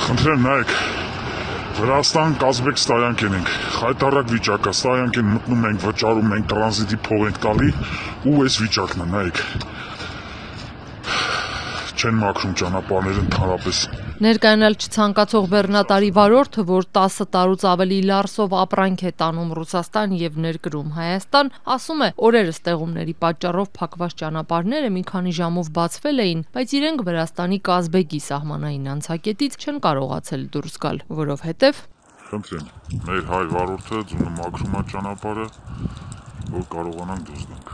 Խնդրեմ նայեք, Վրաստան Կազբեկ ստայանքեն ենք, խայտարակ վիճակա, ստայանք են մտնում ենք, վճարում ենք, տրանզիտի փող ենք տալի ու այս վիճակն է, նայեք, չեն մաքրում ճանապարհները ընդհանրապես։ Ներկայանալ չցանկացող բեռնատարի վարորդը, որ 10 տարուց ավելի լարսով ապրանք է տանում Ռուսաստան եւ ներկրում Հայաստան, ասում է, օրերս տեղումների պատճառով փակված ճանապարհները մի քանի ժամով բացվել էին, բայց իրենք Վրաստանի Կազբեկի սահմանային անցակետից չեն կարողացել դուրս գալ, որովհետեւ Խնդրեմ, մեր հայ վարորդը ձունը մաքրում է ճանապարհը, որ կարողանանք դուրս գանք։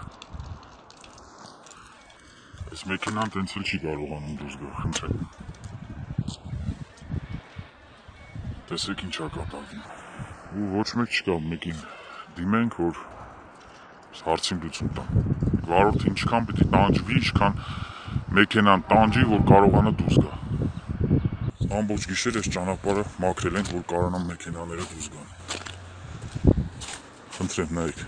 Այս մեքենան տենց էլ չի կարողանում դուրս գալ, խնդրեմ։ Տեսեք ինչա կատարվում։ Ու ոչ մեկ չկա, մեկին դիմենք, որ հարցին լուծում տան։ Վարորդը ինչքան պիտի տանջվի, ինչքան մեքենան տանջի, որ կարողանա դուրս գա։ Ամբողջ գիշեր այս ճանապարհը մաքրել ենք, որ կարողանան մեքենաները դուրս գան։ Խնդրեմ, նայեք։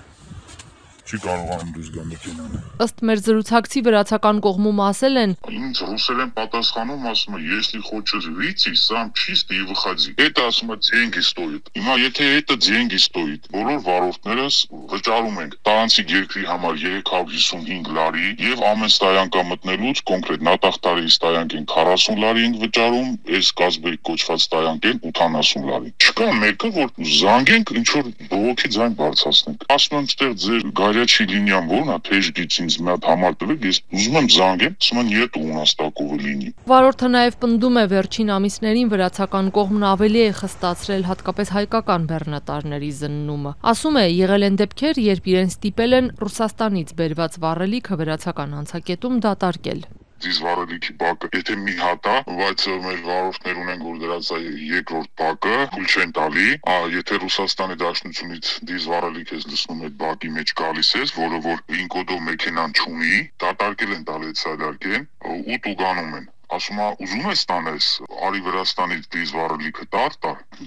Չի կարողանում դուրս գալ մեքենան։ Ըստ մեր զրուցակցի վրացական կողմում ասել են. Ինձ ռուսերեն պատասխանում ասում է, если хочешь выйти, сам чисто и выходи. Это ասում է деньги стоит։ Հիմա եթե это деньги стоит, բոլոր վարորդներս վճարում ենք տարանցիկ երկրի համար 355 լարի եւ ամեն ստայանքա մտնելուց կոնկրետ Նատախտարի ստայանք են 40 լարի ենք վճարում, այս Կազբեկ կոչված ստայանք են 80 լարի։ Չկա մեկը, որ զանգենք ինչ որ բողոքի ձայն բարձրացնենք։ Ասում եմ, ստեղ ձեր Горячий линия ворна, թեժ գից ինձ մի հատ համար տվեք, ես ուզում եմ զանգեմ, ասում են нет у нас такого линии։ Վարորդը նաև պնդում է վերջին ամիսներին վրացական կողմն ավելի է խստացրել հատկապես հայկական բեռնատարների զննումը։ Ասում է, եղել են դեպքեր, երբ իրեն ստիպել են Ռուսաստանից բերված վառելիքը վրացական անցակետում դատարկել։ Դիզվառելիքի բակը, եթե մի հատ է, բայց մեր վարորդներ ունեն, որ դրած է երկրորդ բակը, թույլ չեն տալի, եթե Ռուսաստանի Դաշնությունից դիզվառելիք ես լսնում այդ բակի մեջ գալիս ես, որը որ ինկոդով մեքենան չունի, դատարկել են տալի այդ սայլարկեն ու տուգանում են։ Ասում է, ուզում ես տանես, արի Վրաստանից դիզվառելիքը տար,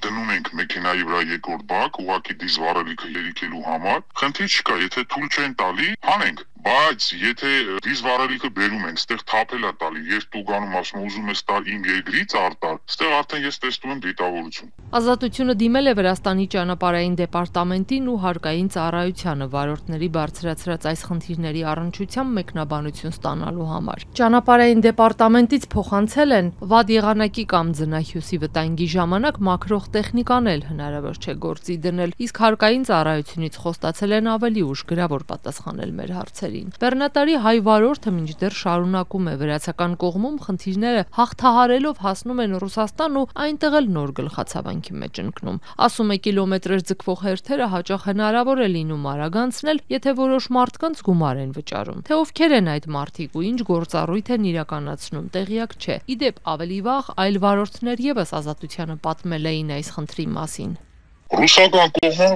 դնում ենք մեքենայի վրա երկրորդ բակ, ուղղակի դիզվառելիքը երիքելու համար, խնդիր չկա, եթե թույլ չեն տալի, հանենք, բայց եթե դիզվառելիքը բերում ենք, ստեղ թափել է տալի, ես տուգանում ասում ուզում ես տալ իմ երկրից արտար, ստեղ արդեն ես տեսնում եմ դիտավորություն։ Ազատությունը դիմել է Վրաստանի ճանապարհային դեպարտամենտին ու հարկային ծառայությանը վարորդների բարձրացրած այս խնդիրների առնչությամբ մեկնաբանություն ստանալու համար։ Ճանապարհային դեպարտամենտից փոխանցել են վատ եղանակի կամ ձնահյուսի վտանգի ժամանակ մաքրող տեխնիկան էլ հնարավոր չէ գործի դնել, իսկ հարկային ծառայությունից խոստացել են ավելի ուշ գրավոր պատասխանել մեր հարցերին։ Բեռնատարի հայ վարորդը մինչդեռ շարունակում է վրացական կողմում խնդիրները հաղթահարելով հասնում են Ռուսաստան ու այնտեղ էլ նոր գլխացավանքի մեջ ընկնում։ Ասում է կիլոմետրեր ձգվող հերթերը հաճախ հնարավոր է լինում արագանցնել, եթե որոշ մարդկանց գումար են վճարում։ Թե ովքեր են այդ մարդիկ ու ինչ գործառույթ են իրականացնում, տեղյակ չէ։ Իդեպ ավելի վաղ այլ վարորդներ եւս Ազատությանը պատմել էին այս խնդրի մասին։ Ռուսական կողմը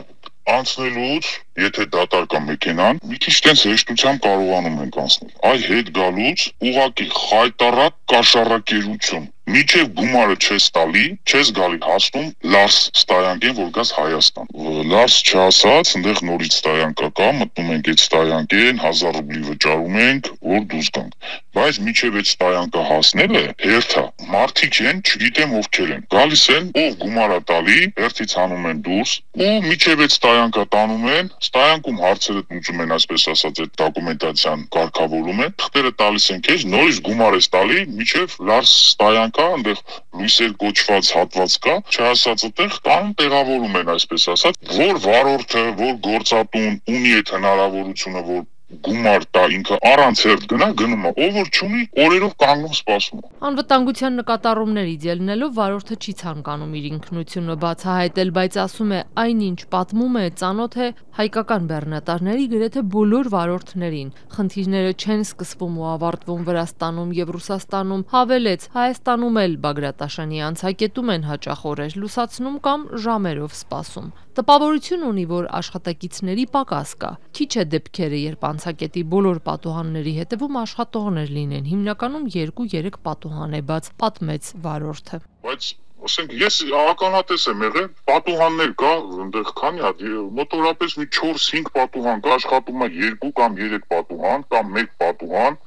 անցնելուց, եթե դատարկա մեքենան, մի քիչ տենց հեշտությամբ կարողանում ենք անցնել։ Այ հետ գալուց ուղղակի խայտարակ կաշառակերություն։ Միջև գումարը չես տալի, չես գալի հասնում Լարս ստայանքին, որ գաս Հայաստան։ Լարս չասած, այնտեղ նորից ստայանքա կա, մտնում ենք այդ ստայանքին, 1000 ռուբլի վճարում ենք, որ դուրս գանք։ Բայց միջև այդ ստայանքա հասնելը հերթա։ Մարդիկ են, չգիտեմ ովքեր են։ Գալիս են, ով գումարը տալի, հերթից հանում են դուրս, ու միջև այդ ստայանքա տանում են, ստայանքում հարցերը լուծում են, այսպես ասած, այդ դոկումենտացիան կարգավորում են, թղթերը տալիս են քեզ, նորից գումար ես տալի, միջև Լարս ստայանք այնտեղ լույսեր կոչված հատված կա, չհասած այդտեղ տան տեղավորում են, այսպես ասած, որ վարորդը, որ գործատուն ունի այդ հնարավորությունը, որ գումար տա ինքը առանց հերթ գնա գնում է, ով որ չունի օրերով կանգնում սպասում է։ Անվտանգության նկատառումներից ելնելով վարորդը չի ցանկանում իր ինքնությունը բացահայտել, բայց ասում է այնինչ պատմում է ծանոթ է հայկական բեռնատարների գրեթե բոլոր վարորդներին։ Խնդիրները չեն սկսվում ու ավարտվում Վրաստանում եւ Ռուսաստանում, հավելեց Հայաստանում էլ Բագրատաշանի անցակետում են հաճախ օրեր լուսացնում կամ ժամերով սպասում։ Տպավորություն ունի, որ աշխատակիցների պակաս կա։ Քիչ է դեպքերը, երբ անցակետի բոլոր պատուհանների հետևում աշխատողներ լինեն, հիմնականում 2-3 պատուհան է բաց, պատմեց վարորդը։ Բայց ասենք ես ականատես եմ եղել, պատուհաններ կա, այնտեղ քանի հատ, մոտորապես մի 4-5 պատուհան կա, աշխատում է 2 կամ 3 պատուհան կամ 1 պատուհան,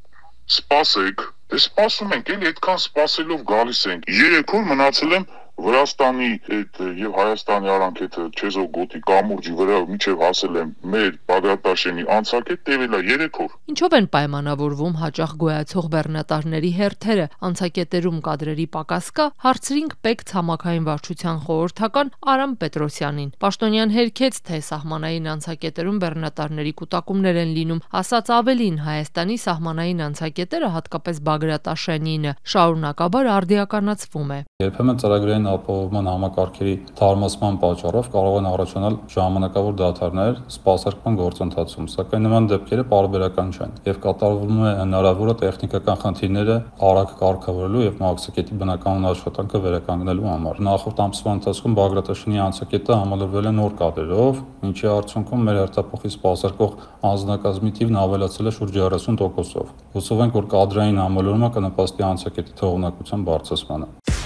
սպասեք, Դե սպասում ենք, էլի այդքան սպասելով գալիս ենք։ 3 օր մնացել եմ Վրաստանի այդ եւ Հայաստանի արանք այդ Չեզոք գոտի կամուրջի վրա միջև հասել եմ մեր Բագրատաշենի անցակետ տևել է 3 օր։ Ինչով են պայմանավորվում հաճախ գոյացող բեռնատարների հերթերը, անցակետերում կադրերի պակաս կա, հարցրինք Պեկ ցամաքային վարչության խորհրդական Արամ Պետրոսյանին։ Պաշտոնյան հերքեց, թե սահմանային անցակետերում բեռնատարների կուտակումներ են լինում, ասաց ավելին, Հայաստանի սահմանային անցակետերը, հատկապես Բագրատաշենինը, շարունակաբար արդիականացվում է։ Երբեմն ծրագրային ապահովման համակարգերի թարմացման պատճառով կարող են առաջանալ ժամանակավոր դադարներ սպասարկման գործընթացում, սակայն նման դեպքերը պարբերական չեն եւ կատարվում է հնարավորը տեխնիկական խնդիրները արագ կարգավորելու եւ մաքսակետի բնականոն աշխատանքը վերականգնելու համար։ Նախորդ ամսվա ընթացքում Բագրատաշենի անցակետը համալրվել է նոր կադրերով, ինչի արդյունքում մեր հերթափոխի սպասարկող անձնակազմի թիվն ավելացել է շուրջ 30%-ով։ Հուսով ենք, որ կադրային համալրումը կնպաստի անցակետի թողունակության բարձրացմանը։